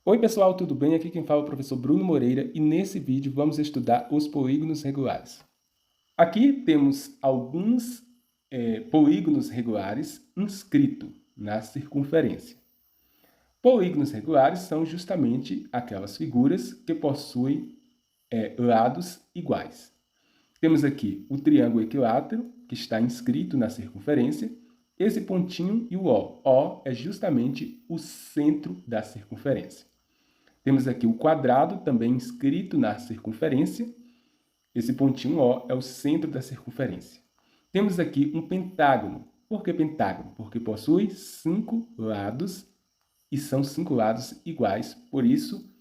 Oi pessoal, tudo bem? Aqui quem fala é o professor Bruno Moreira e nesse vídeo vamos estudar os polígonos regulares. Aqui temos alguns polígonos regulares inscritos na circunferência. Polígonos regulares são justamente aquelas figuras que possuem lados iguais. Temos aqui o triângulo equilátero, que está inscrito na circunferência, esse pontinho e o O. O é justamente o centro da circunferência. Temos aqui o quadrado, também inscrito na circunferência. Esse pontinho O é o centro da circunferência. Temos aqui um pentágono. Por que pentágono? Porque possui 5 lados e são 5 lados iguais, por isso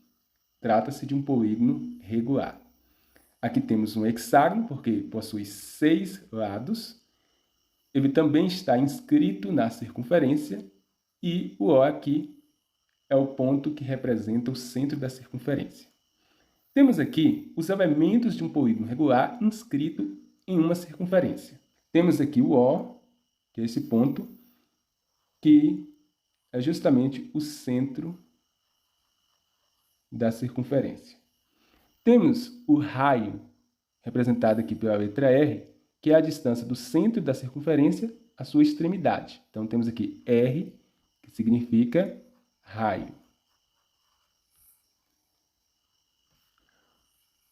trata-se de um polígono regular. Aqui temos um hexágono, porque possui 6 lados. Ele também está inscrito na circunferência e o O aqui é o ponto que representa o centro da circunferência. Temos aqui os elementos de um polígono regular inscrito em uma circunferência. Temos aqui o O, que é esse ponto, que é justamente o centro da circunferência. Temos o raio, representado aqui pela letra R, que é a distância do centro da circunferência à sua extremidade. Então, temos aqui R, que significa raio.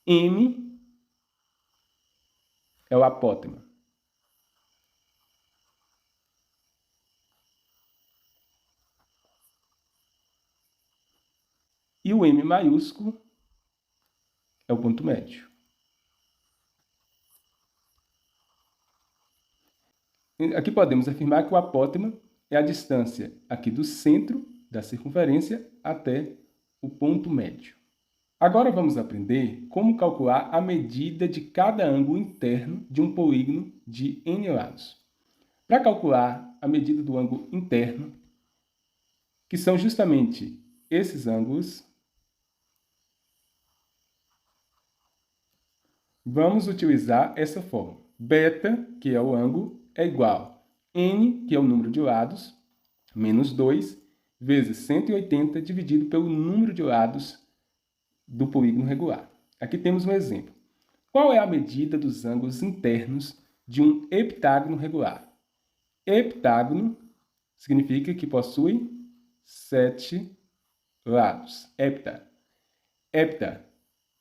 M é o apótema. E o M maiúsculo é o ponto médio. Aqui podemos afirmar que o apótema é a distância aqui do centro da circunferência até o ponto médio. Agora vamos aprender como calcular a medida de cada ângulo interno de um polígono de n lados. Para calcular a medida do ângulo interno, que são justamente esses ângulos, vamos utilizar essa fórmula. Beta, que é o ângulo, é igual a n, que é o número de lados, menos 2, vezes 180 dividido pelo número de lados do polígono regular. Aqui temos um exemplo. Qual é a medida dos ângulos internos de um heptágono regular? Heptágono significa que possui 7 lados. Hepta. Hepta,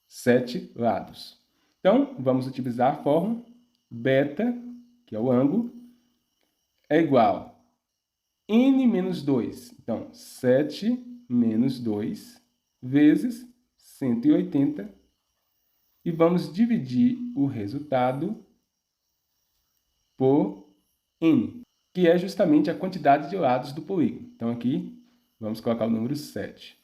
7 lados. Então, vamos utilizar a fórmula beta, que é o ângulo, é igual a n menos 2. Então, 7 menos 2 vezes 180. E vamos dividir o resultado por n, que é justamente a quantidade de lados do polígono. Então, aqui, vamos colocar o número 7.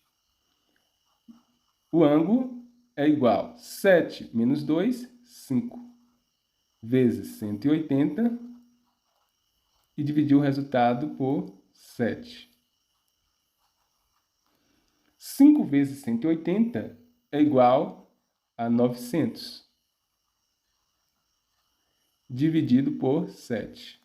O ângulo é igual a 7 menos 2, 5, vezes 180, e dividir o resultado por 7. 5 vezes 180 é igual a 900, dividido por 7.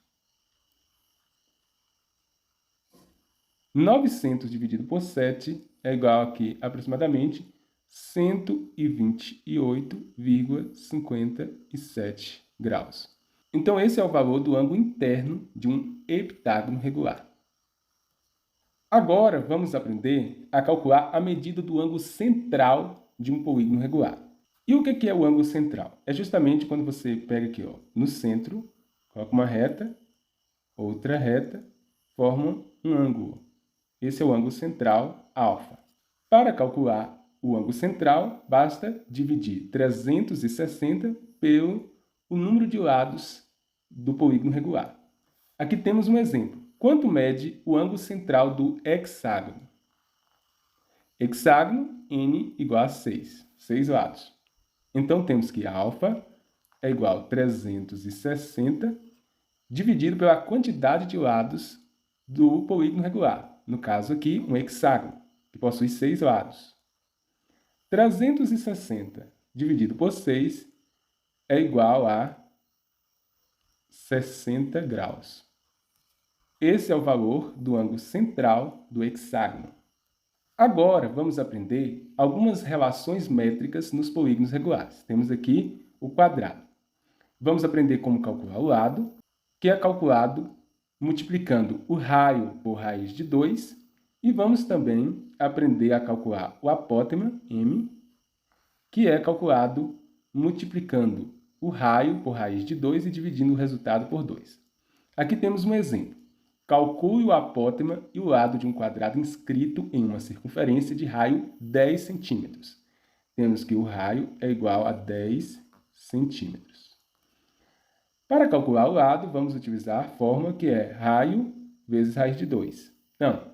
900 dividido por 7 é igual aqui, aproximadamente, 128,57 graus. Então, esse é o valor do ângulo interno de um heptágono regular. Agora, vamos aprender a calcular a medida do ângulo central de um polígono regular. E o que é o ângulo central? É justamente quando você pega aqui, ó, no centro, coloca uma reta, outra reta, formam um ângulo. Esse é o ângulo central, alfa. Para calcular o ângulo central, basta dividir 360 pelo número de lados do polígono regular. Aqui temos um exemplo. Quanto mede o ângulo central do hexágono? Hexágono, n igual a 6. 6 lados. Então, temos que alfa é igual a 360 dividido pela quantidade de lados do polígono regular. No caso aqui, um hexágono, que possui 6 lados. 360 dividido por 6 é igual a 60 graus. Esse é o valor do ângulo central do hexágono. Agora, vamos aprender algumas relações métricas nos polígonos regulares. Temos aqui o quadrado. Vamos aprender como calcular o lado, que é calculado multiplicando o raio por raiz de 2, e vamos também aprender a calcular o apótema, m, que é calculado multiplicando o raio por raiz de 2 e dividindo o resultado por 2. Aqui temos um exemplo. Calcule o apótema e o lado de um quadrado inscrito em uma circunferência de raio 10 centímetros. Temos que o raio é igual a 10 centímetros. Para calcular o lado, vamos utilizar a fórmula que é raio vezes raiz de 2. Então,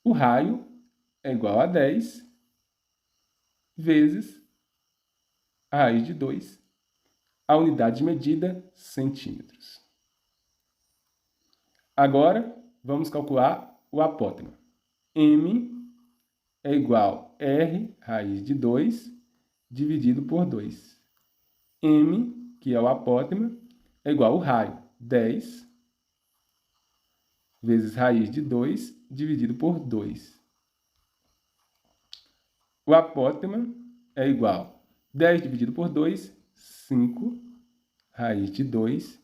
o raio é igual a 10 vezes a raiz de 2, a unidade de medida, centímetros. Agora, vamos calcular o apótema. M é igual a R raiz de 2 dividido por 2. M, que é o apótema, é igual ao raio, 10 vezes raiz de 2 dividido por 2. O apótema é igual a 10 dividido por 2, 5 raiz de 2,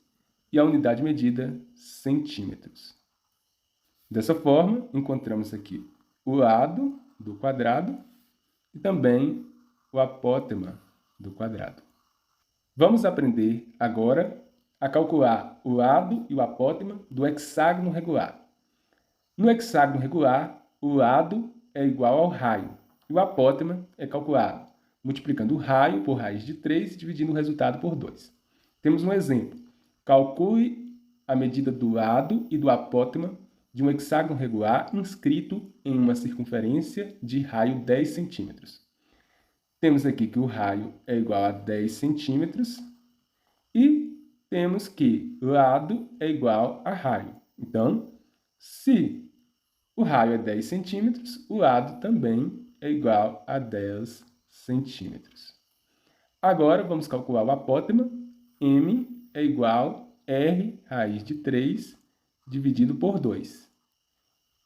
e a unidade medida, centímetros. Dessa forma, encontramos aqui o lado do quadrado e também o apótema do quadrado. Vamos aprender agora a calcular o lado e o apótema do hexágono regular. No hexágono regular, o lado é igual ao raio e o apótema é calculado multiplicando o raio por raiz de 3 e dividindo o resultado por 2. Temos um exemplo. Calcule a medida do lado e do apótema de um hexágono regular inscrito em uma circunferência de raio 10 centímetros. Temos aqui que o raio é igual a 10 centímetros e temos que lado é igual a raio. Então, se o raio é 10 centímetros, o lado também é igual a 10 centímetros. Agora, vamos calcular o apótema. M é igual a R raiz de 3 dividido por 2.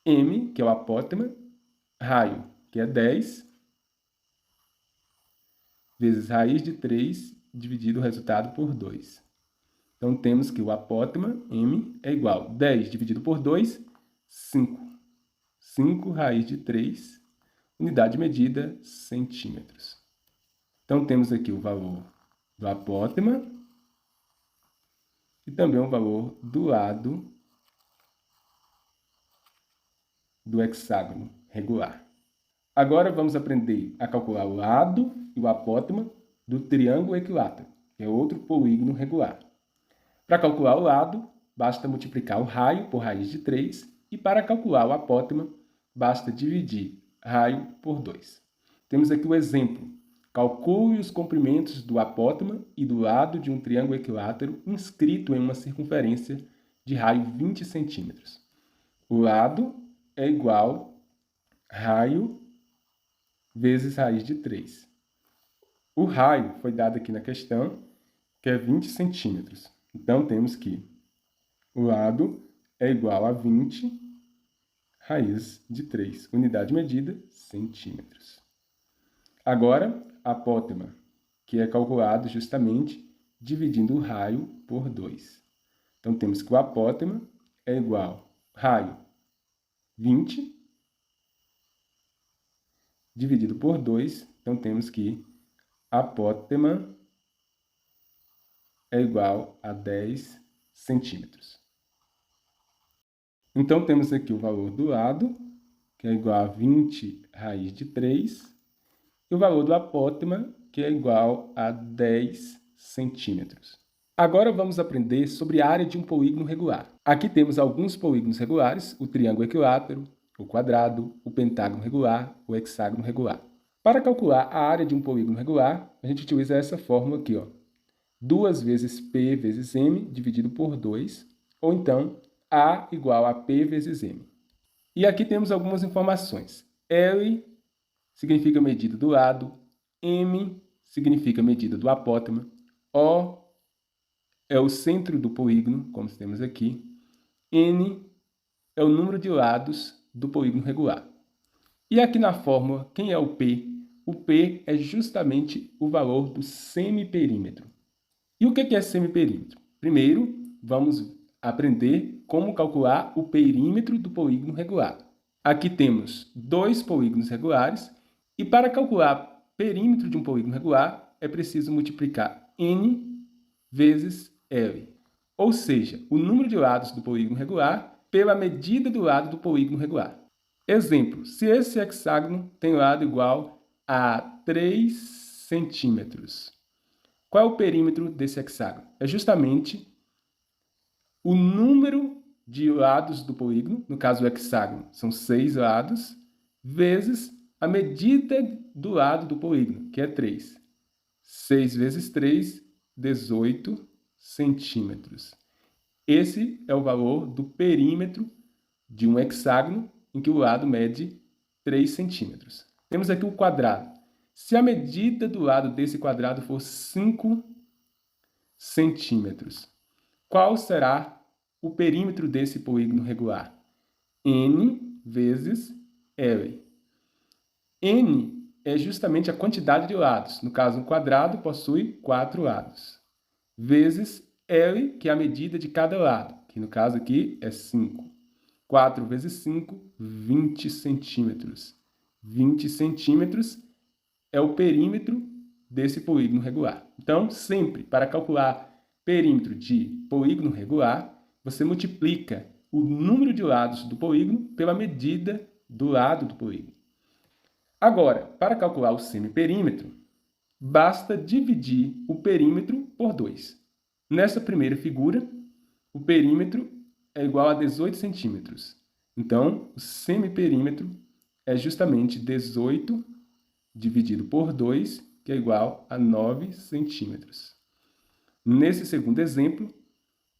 M, que é o apótema, raio, que é 10, vezes raiz de 3 dividido o resultado por 2. Então, temos que o apótema, M, é igual a 10 dividido por 2, 5. 5 raiz de 3, unidade medida, centímetros. Então, temos aqui o valor do apótema e também o valor do lado do hexágono regular. Agora, vamos aprender a calcular o lado e o apótema do triângulo equilátero, que é outro polígono regular. Para calcular o lado, basta multiplicar o raio por raiz de 3 e para calcular o apótema, basta dividir raio por 2. Temos aqui o exemplo. Calcule os comprimentos do apótema e do lado de um triângulo equilátero inscrito em uma circunferência de raio 20 centímetros. O lado é igual a raio vezes raiz de 3. O raio foi dado aqui na questão, que é 20 centímetros. Então, temos que o lado é igual a 20 raiz de 3. Unidade medida, centímetros. Agora, apótema, que é calculado justamente dividindo o raio por 2. Então, temos que o apótema é igual a raio 20 dividido por 2. Então, temos que apótema é igual a 10 centímetros. Então, temos aqui o valor do lado, que é igual a 20 raiz de 3, e o valor do apótema, que é igual a 10 centímetros. Agora vamos aprender sobre a área de um polígono regular. Aqui temos alguns polígonos regulares, o triângulo equilátero, o quadrado, o pentágono regular, o hexágono regular. Para calcular a área de um polígono regular, a gente utiliza essa fórmula aqui, ó. 2 vezes P vezes M dividido por 2, ou então A igual a P vezes M. E aqui temos algumas informações. L significa medida do lado, M significa medida do apótema, O é o centro do polígono, como temos aqui, N é o número de lados do polígono regular. E aqui na fórmula, quem é o P? O P é justamente o valor do semiperímetro. E o que é semiperímetro? Primeiro, vamos aprender como calcular o perímetro do polígono regular. Aqui temos dois polígonos regulares e para calcular perímetro de um polígono regular é preciso multiplicar n vezes L, ou seja, o número de lados do polígono regular pela medida do lado do polígono regular. Exemplo, se esse hexágono tem lado igual a 3 centímetros, qual é o perímetro desse hexágono? É justamente o número de lados do polígono, no caso o hexágono são 6 lados, vezes a medida do lado do polígono, que é 3. 6 vezes 3, 18 centímetros. Esse é o valor do perímetro de um hexágono em que o lado mede 3 centímetros. Temos aqui o quadrado. Se a medida do lado desse quadrado for 5 centímetros, qual será o perímetro desse polígono regular? N vezes L. N é justamente a quantidade de lados. No caso, um quadrado possui 4 lados. Vezes L, que é a medida de cada lado, que no caso aqui é 5. 4 vezes 5, 20 centímetros. 20 centímetros é o perímetro desse polígono regular. Então, sempre, para calcular perímetro de polígono regular, você multiplica o número de lados do polígono pela medida do lado do polígono. Agora, para calcular o semiperímetro, basta dividir o perímetro por 2. Nessa primeira figura, o perímetro é igual a 18 centímetros. Então, o semiperímetro é justamente 18 dividido por 2, que é igual a 9 centímetros. Nesse segundo exemplo,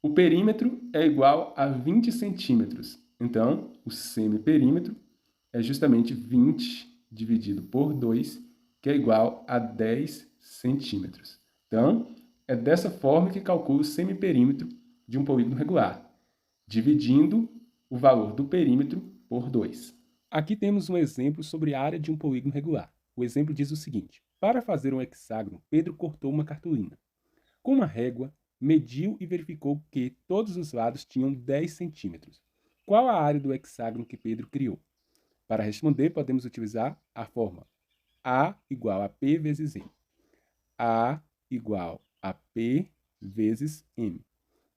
o perímetro é igual a 20 centímetros. Então, o semiperímetro é justamente 20 dividido por 2, que é igual a 10 centímetros. Então, é dessa forma que calcula o semiperímetro de um polígono regular, dividindo o valor do perímetro por 2. Aqui temos um exemplo sobre a área de um polígono regular. O exemplo diz o seguinte: para fazer um hexágono, Pedro cortou uma cartolina. Com uma régua, mediu e verificou que todos os lados tinham 10 centímetros. Qual a área do hexágono que Pedro criou? Para responder, podemos utilizar a fórmula A igual a P vezes M. A igual a P vezes M,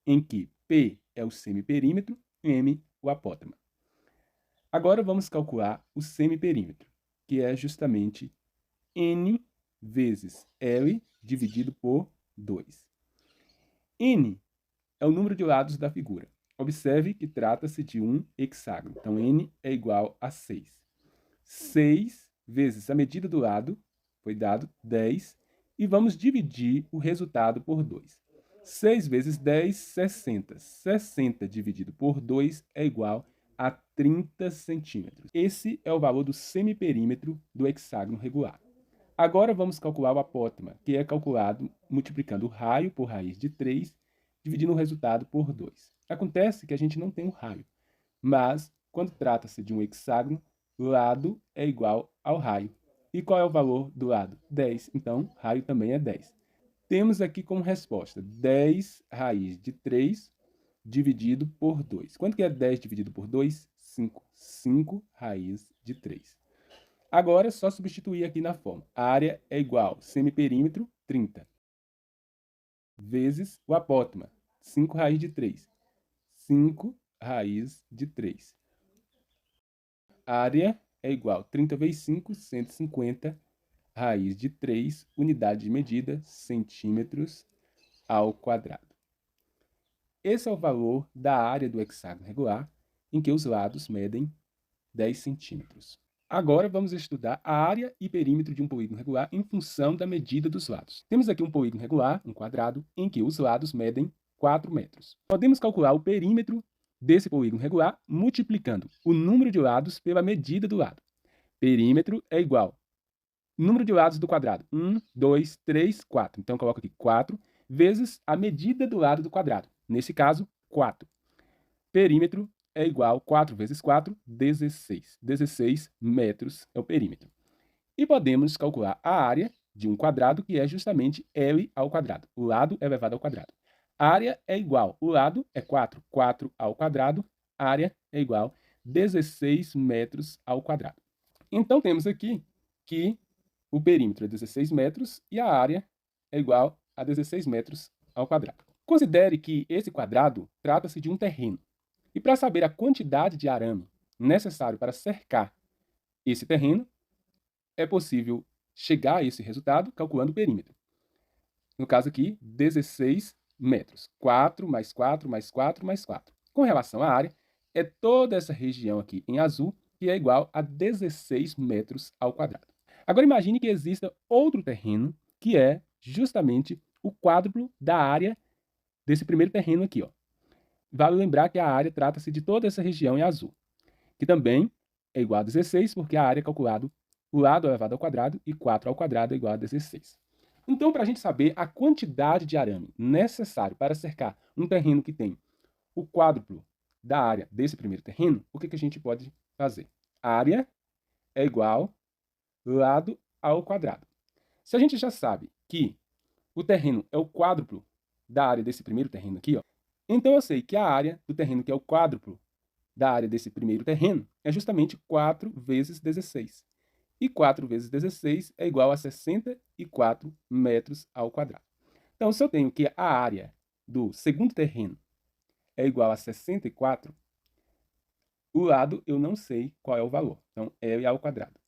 em que P é o semiperímetro, M o apótema. Agora vamos calcular o semiperímetro, que é justamente N vezes L dividido por 2. N é o número de lados da figura. Observe que trata-se de um hexágono. Então, N é igual a 6. 6 vezes a medida do lado, foi dado 10, e vamos dividir o resultado por 2. 6 vezes 10, 60. 60 dividido por 2 é igual a 30 centímetros. Esse é o valor do semiperímetro do hexágono regular. Agora vamos calcular o apótema, que é calculado multiplicando o raio por raiz de 3, dividindo o resultado por 2. Acontece que a gente não tem um raio, mas quando trata-se de um hexágono, lado é igual ao raio. E qual é o valor do lado? 10. Então, raio também é 10. Temos aqui como resposta 10 raiz de 3 dividido por 2. Quanto que é 10 dividido por 2? 5. 5 raiz de 3. Agora é só substituir aqui na fórmula. A área é igual semiperímetro, 30, vezes o apótema, 5 raiz de 3. 5 raiz de 3. A área é igual 30 vezes 5, 150, raiz de 3, unidade de medida, centímetros ao quadrado. Esse é o valor da área do hexágono regular, em que os lados medem 10 centímetros. Agora vamos estudar a área e perímetro de um polígono regular em função da medida dos lados. Temos aqui um polígono regular, um quadrado, em que os lados medem 4 metros. Podemos calcular o perímetro desse polígono regular multiplicando o número de lados pela medida do lado. Perímetro é igual número de lados do quadrado. 1, 2, 3, 4. Então, coloco aqui 4 vezes a medida do lado do quadrado. Nesse caso, 4. Perímetro é igual a 4 vezes 4, 16. 16 metros é o perímetro. E podemos calcular a área de um quadrado, que é justamente L ao quadrado. O lado elevado ao quadrado. A área é igual, o lado é 4, 4 ao quadrado, a área é igual a 16 metros ao quadrado. Então, temos aqui que o perímetro é 16 metros e a área é igual a 16 metros ao quadrado. Considere que esse quadrado trata-se de um terreno. E para saber a quantidade de arame necessário para cercar esse terreno, é possível chegar a esse resultado calculando o perímetro. No caso aqui, 16 metros. 4 mais 4 mais 4 mais 4. Com relação à área, é toda essa região aqui em azul, que é igual a 16 metros ao quadrado. Agora imagine que exista outro terreno, que é justamente o quádruplo da área desse primeiro terreno aqui, ó. Vale lembrar que a área trata-se de toda essa região em azul, que também é igual a 16, porque a área é calculado o lado elevado ao quadrado, e 4 ao quadrado é igual a 16. Então, para a gente saber a quantidade de arame necessário para cercar um terreno que tem o quádruplo da área desse primeiro terreno, o que a gente pode fazer? Área é igual lado ao quadrado. Se a gente já sabe que o terreno é o quádruplo da área desse primeiro terreno aqui, ó, então eu sei que a área do terreno que é o quádruplo da área desse primeiro terreno é justamente 4 vezes 16. E 4 vezes 16 é igual a 64 metros ao quadrado. Então, se eu tenho que a área do segundo terreno é igual a 64, o lado eu não sei qual é o valor. Então, L ao quadrado.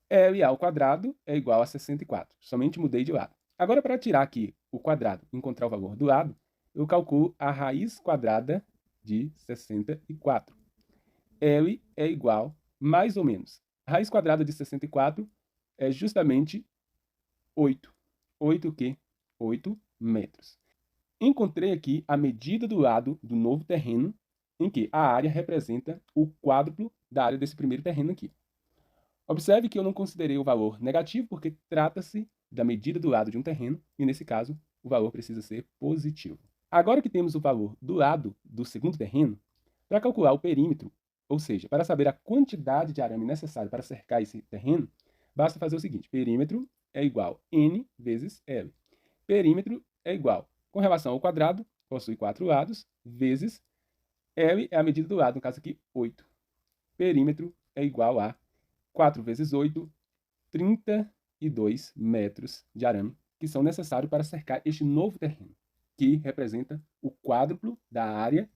L ao quadrado é igual a 64. Somente mudei de lado. Agora, para tirar aqui o quadrado e encontrar o valor do lado, eu calculo a raiz quadrada de 64. L é igual, mais ou menos, a raiz quadrada de 64 é justamente 8. 8 o quê? 8 metros. Encontrei aqui a medida do lado do novo terreno, em que a área representa o quádruplo da área desse primeiro terreno aqui. Observe que eu não considerei o valor negativo, porque trata-se da medida do lado de um terreno, e nesse caso, o valor precisa ser positivo. Agora que temos o valor do lado do segundo terreno, para calcular o perímetro, ou seja, para saber a quantidade de arame necessário para cercar esse terreno, basta fazer o seguinte: perímetro é igual a N vezes L. Perímetro é igual, com relação ao quadrado, possui 4 lados, vezes L é a medida do lado, no caso aqui, 8. Perímetro é igual a 4 vezes 8, 32 metros de arame, que são necessários para cercar este novo terreno, que representa o quádruplo da área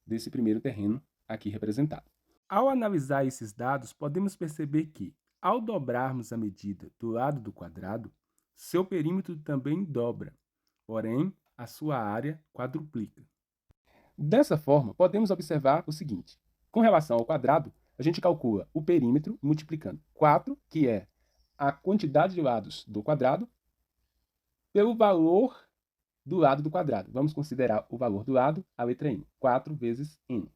desse primeiro terreno aqui representado. Ao analisar esses dados, podemos perceber que, ao dobrarmos a medida do lado do quadrado, seu perímetro também dobra, porém, a sua área quadruplica. Dessa forma, podemos observar o seguinte: com relação ao quadrado, a gente calcula o perímetro multiplicando 4, que é a quantidade de lados do quadrado, pelo valor do lado do quadrado. Vamos considerar o valor do lado, a letra N. 4 vezes N.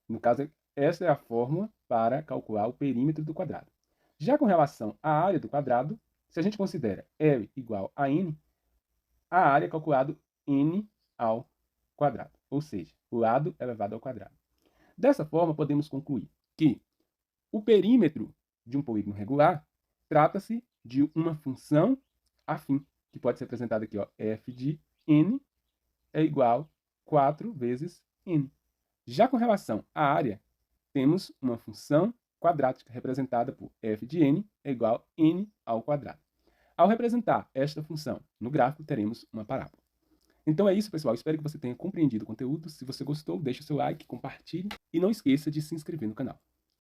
No caso, essa é a fórmula para calcular o perímetro do quadrado. Já com relação à área do quadrado, se a gente considera L igual a N, a área é calculado N ao quadrado, ou seja, o lado elevado ao quadrado. Dessa forma, podemos concluir que o perímetro de um polígono regular trata-se de uma função afim, que pode ser apresentada aqui, ó, f de n é igual a 4 vezes n. Já com relação à área, temos uma função quadrática representada por f de n é igual a n ao quadrado. Ao representar esta função no gráfico, teremos uma parábola. Então é isso, pessoal. Espero que você tenha compreendido o conteúdo. Se você gostou, deixe o seu like, compartilhe e não esqueça de se inscrever no canal.